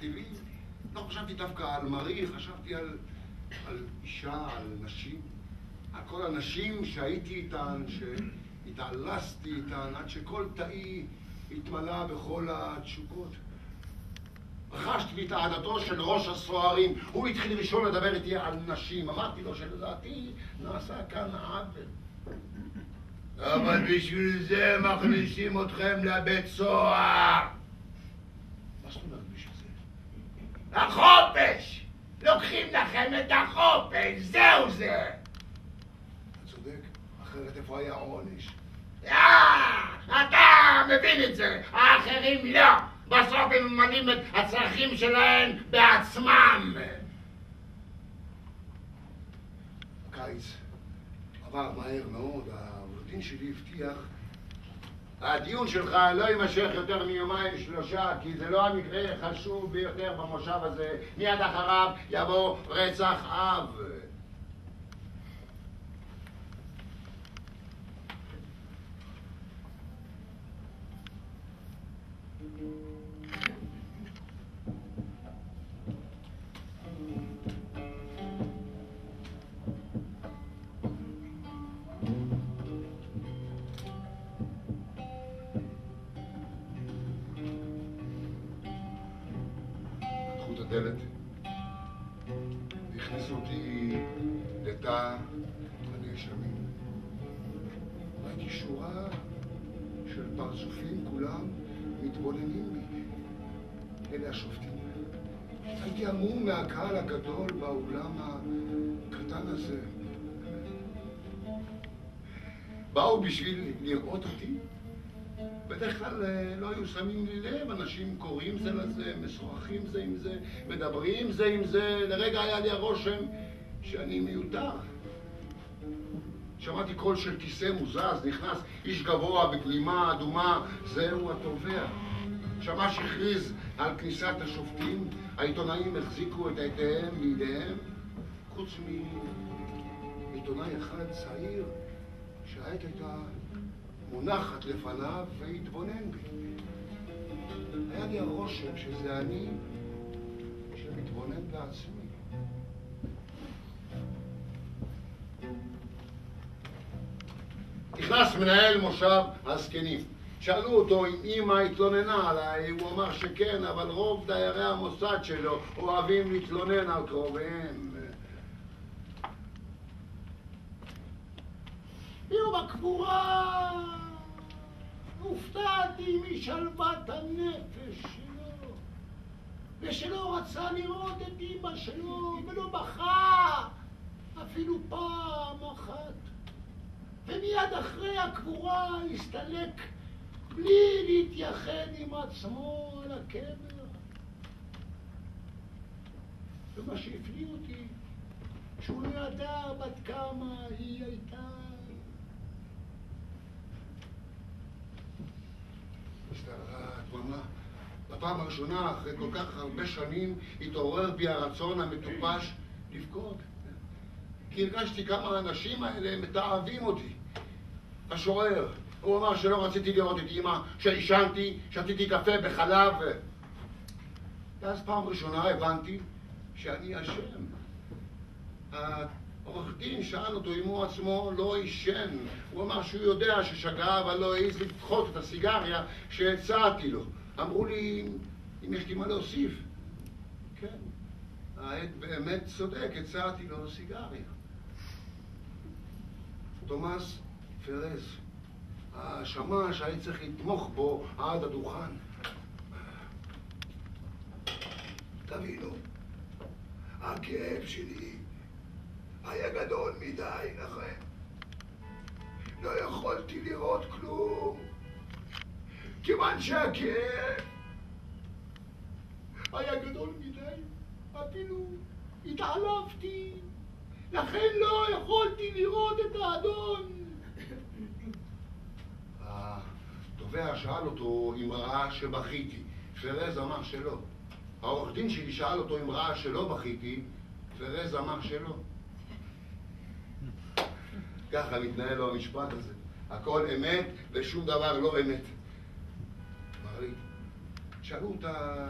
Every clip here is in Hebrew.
טבעי. לא חשבתי דווקא על מרי, חשבתי על אישה, על נשים. על כל הנשים שהייתי איתן, שהתעלסתי איתן, עד שכל תאי התמלא בכל התשוקות. רכשתי את אהדתו של ראש הסוהרים. הוא התחיל ראשון לדבר איתי על נשים. אמרתי לו שלדעתי נעשה כאן עוול. אבל בשביל זה מכניסים אתכם לבית סוהר. מה זאת אומרת בשביל זה? החופש! לוקחים לכם את החופש, זהו זה! אתה צודק, אחרת איפה היה העונש? אתה מבין את זה, האחרים לא. בסוף הם ממלאים את הצרכים שלהם בעצמם. הקיץ עבר מהר מאוד, העורך דין שלי הבטיח. הדיון שלך לא יימשך יותר מיומיים שלושה, כי זה לא המקרה החשוב ביותר במושב הזה. מיד אחריו יבוא רצח אב. דלת, הכניסו אותי לתא הנאשמים. ראיתי שורה של פרצופים, כולם מתבוננים בי. אלה השופטים. הייתי המום מהקהל הגדול באולם הקטן הזה. באו בשביל לראות אותי. בדרך כלל לא היו שמים לי לב, אנשים קוראים זה לזה, משוחחים זה עם זה, מדברים זה עם זה. לרגע היה לי הרושם שאני מיותר. שמעתי קול של כיסא מוזז, נכנס איש גבוה בגלימה אדומה, זהו התובע. שמש הכריז על כניסת השופטים, העיתונאים החזיקו את עיתיהם בידיהם, חוץ מעיתונאי אחד צעיר שהעת הייתה מונחת לפניו והתבונן בי. היה לי הרושם שזה אני שמתבונן בעצמי. נכנס מנהל מושב הזקנים. שאלו אותו אם אמא התלוננה עליי, הוא אמר שכן, אבל רוב דיירי המוסד שלו אוהבים להתלונן על קרוביהם. יום הקבורה הופתעתי משלוות הנפש שלו, ושלא רצה לראות את אמא שלו ולא בכה אפילו פעם אחת. ומיד אחרי הקבורה הסתלק בלי להתייחד עם עצמו על הקבר. ומה שהפליא אותי, שהוא לא ידע בת כמה היא הייתה. הסתערה דממה. בפעם הראשונה, אחרי כל כך הרבה שנים, התעורר בי הרצון המטופש לבכות. כי הרגשתי כמה האנשים האלה מתעבים אותי. השוער, הוא אמר שלא רציתי לראות את אמא, שעישנתי, שתיתי קפה בחלב. ואז פעם ראשונה הבנתי שאני אשם. העורך דין שאל אותו אם הוא עצמו לא עישן. הוא אמר שהוא יודע ששגה, אבל לא העז לדחות את הסיגריה שהצעתי לו. אמרו לי אם יש לי מה להוסיף. כן, העד באמת צודק, הצעתי לו סיגריה. תומאס פרז, השמש היה צריך לתמוך בו עד הדוכן. תבינו, הכאב שלי היה גדול מדי לכם. לא יכולתי לראות כלום, כיוון שהכאב היה גדול מדי. אפילו התעלפתי, לכן לא יכולתי לראות את האדון. התובע שאל אותו אם ראה שבכיתי. פרז אמר שלא. העורך דין שלי שאל אותו אם ראה שלא בכיתי. פרז אמר שלא. ככה מתנהל לו המשפט הזה. הכל אמת ושום דבר לא אמת. אמר לי, שאלו אותה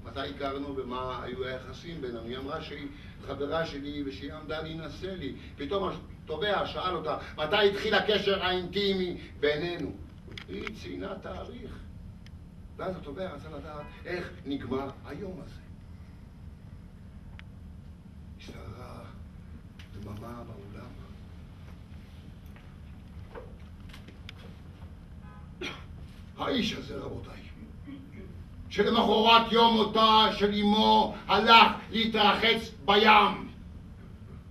מתי הכרנו ומה היו היחסים בינינו. היא אמרה שהיא חברה שלי ושהיא עמדה להינשא לי. פתאום התובע שאל אותה מתי התחיל הקשר האינטימי בינינו. היא ציינה תאריך. ואז התובע רצה לדעת איך נגמר היום הזה. השתררה דממה באולם. האיש הזה, רבותיי, שלמחרת יום מותה של אמו הלך להתרחץ בים.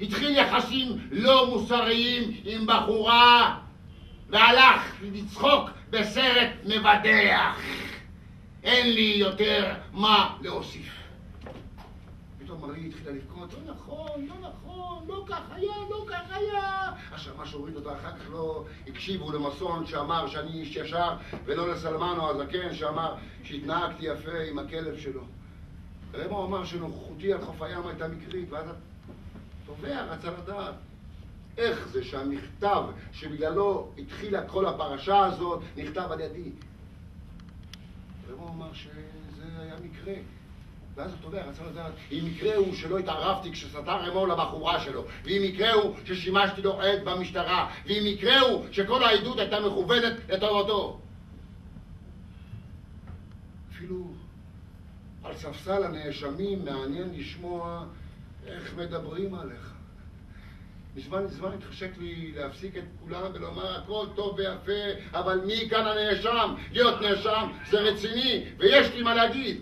התחיל יחסים לא מוסריים עם בחורה והלך לצחוק בסרט מבדח. אין לי יותר מה להוסיף. פתאום מרי התחילה לבכות, לא נכון, לא נכון, לא כך היה, לא כך היה. עכשיו מה שהוריד אותה אחר כך לא הקשיבו למסון שאמר שאני איש ישר, ולא לסלמנו הזקן שאמר שהתנהגתי יפה עם הכלב שלו. רמו אמר שנוכחותי על חוף הים הייתה מקרית, ואז התובע רצה לדעת איך זה שהמכתב שבגללו התחילה כל הפרשה הזאת נכתב על ידי. רמו אמר שזה היה מקרה. ואז התובע רצה לדעת אם מקרה הוא שלא התערבתי כשסתר רמו לבחורה שלו, ואם מקרה הוא ששימשתי לו עד במשטרה, ואם מקרה הוא שכל העדות הייתה מכוונת לטובתו. אפילו על ספסל הנאשמים מעניין לשמוע איך מדברים עליך. מזמן התחשק לי להפסיק את כולם ולומר הכל טוב ויפה, אבל מי כאן הנאשם? להיות נאשם זה רציני ויש לי מה להגיד.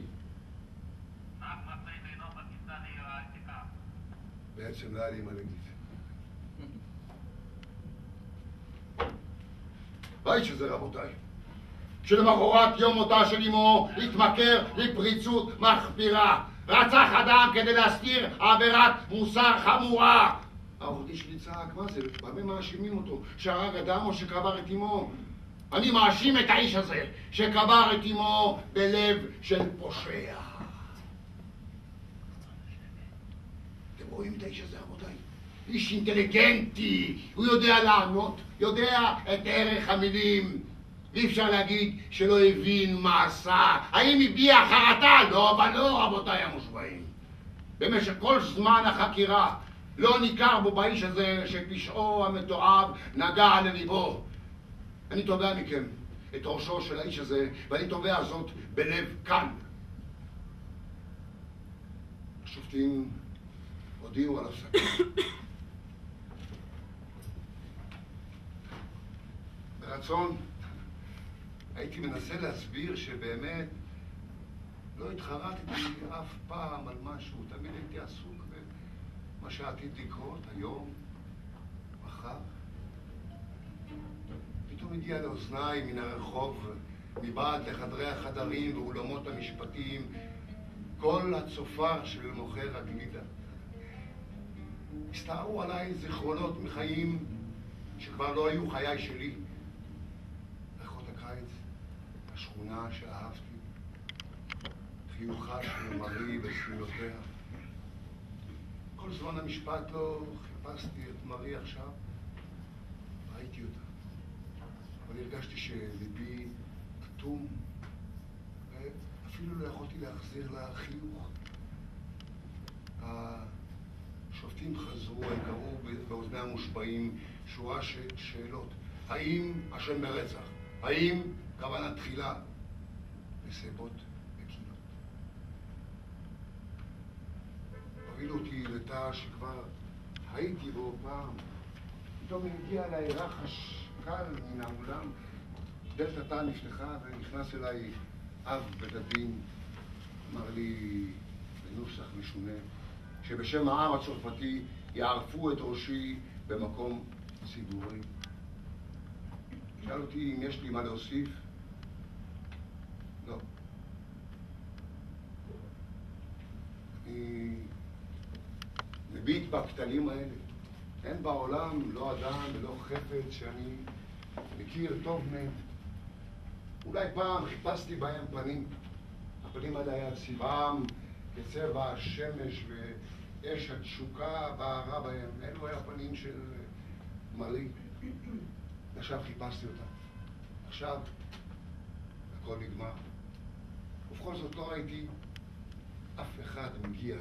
בעצם לא היה לי מה להגיד. ראית שזה, רבותיי, שלמחרת יום מותה של אמו התמכר לפריצות מחפירה. רצח אדם כדי להסתיר עבירת מוסר חמורה. העורך דין שלי צעק, מה זה? במה מאשימים אותו? שהרג אדם או שקבר את אמו? אני מאשים את האיש הזה שקבר את אמו בלב של פושע. אתם רואים את האיש הזה, רבותיי? איש אינטליגנטי, הוא יודע לענות, יודע את ערך המילים. אי אפשר להגיד שלא הבין מה עשה. האם הביע חרטה? לא, אבל לא, רבותיי המושבעים. במשך כל זמן החקירה לא ניכר בו באיש הזה שפשעו המתועב נגע לליבו. אני תובע מכם את ראשו של האיש הזה, ואני תובע זאת בלב קל. השופטים הודיעו על הפסקה. ברצון הייתי מנסה להסביר שבאמת לא התחרטתי אף פעם על משהו, תמיד הייתי עסוק במה שעתיד לקרות היום, מחר. פתאום הגיע לאוזניי מן הרחוב, מבעד לחדרי החדרים ואולמות המשפטים, כל הצופר של מוכר הגלידה. הסתערו עליי זיכרונות מחיים שכבר לא היו חיי שלי. ריחות הקיץ, השכונה שאהבתי, חיוכה של מרי וסמילותיה. כל זמן המשפט לא חיפשתי את מרי עכשיו, ראיתי אותה. אבל הרגשתי שליבי אטום, ואפילו לא יכולתי להחזיר לה חיוך. השופטים חזרו, הם קראו באוזני המושבעים שורה של שאלות. האם אשם ברצח? האם כוונת תחילה? נסיבות וקינות. הובילו אותי לתא שכבר הייתי בו פעם. פתאום הגיע אליי רחש קל מן האולם. דלת התא נפתחה ונכנס אליי אב בית הדין. אמר לי בנוסח משונה שבשם העם הצרפתי יערפו את ראשי במקום ציבורי. שאל אותי אם יש לי מה להוסיף. לא. אני מביט בכתלים האלה. אין בעולם לא אדם ולא חפץ שאני מכיר טוב מהם. אולי פעם חיפשתי בהם פנים. הפנים האלה היה צבעם כצבע השמש ואש התשוקה בערה בהם. אלו היה פנים של מרי. עכשיו חיפשתי אותם. עכשיו הכל נגמר. ובכל זאת לא ראיתי אף אחד מגיע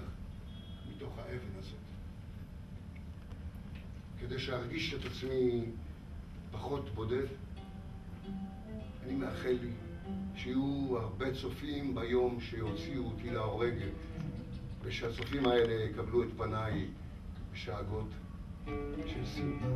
מתוך האבן הזאת. כדי שארגיש את עצמי פחות בודד, אני מאחל לי שיהיו הרבה צופים ביום שיוציאו אותי להורג, ושהצופים האלה יקבלו את פניי בשאגות של שמחה.